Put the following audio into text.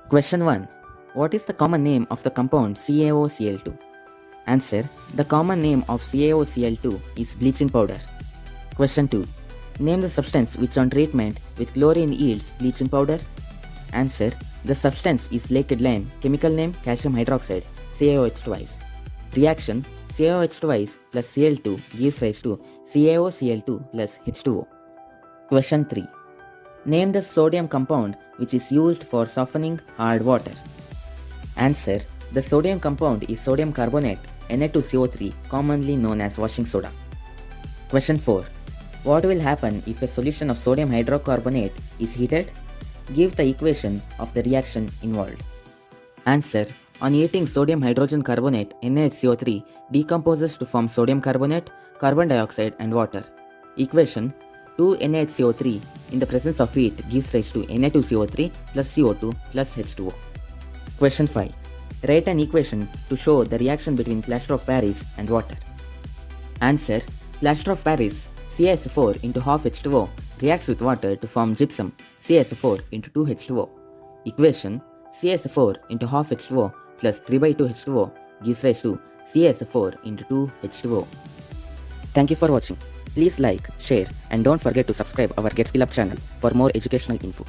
Question 1. What is the common name of the compound CaOCl₂? Answer. The common name of CaOCl₂ is bleaching powder. Question 2. Name the substance which on treatment with chlorine yields bleaching powder. Answer. The substance is liquid lime. Chemical name calcium hydroxide, CaOH2. Reaction CaOH2 plus Cl2 gives rise to CaOCl₂ plus H2O. Question 3. Name the sodium compound which is used for softening hard water. Answer. The sodium compound is sodium carbonate, Na2CO3, commonly known as washing soda. Question 4. What will happen if a solution of sodium hydrocarbonate is heated? Give the equation of the reaction involved. Answer. On heating, sodium hydrogencarbonate NaHCO3 decomposes to form sodium carbonate, carbon dioxide and water. Equation 2NaHCO3 in the presence of heat gives rise to Na2CO3 plus CO2 plus H2O. Question 5. Write an equation to show the reaction between plaster of Paris and water. Answer. Plaster of Paris CaS4 into half H2O reacts with water to form gypsum CaS4 into 2H2O. Equation CaS4 into half H2O plus 3/2 H2O gives rise to CaS4 into 2H2O. Thank you for watching. Please like, share and don't forget to subscribe our Get Skill Up channel for more educational info.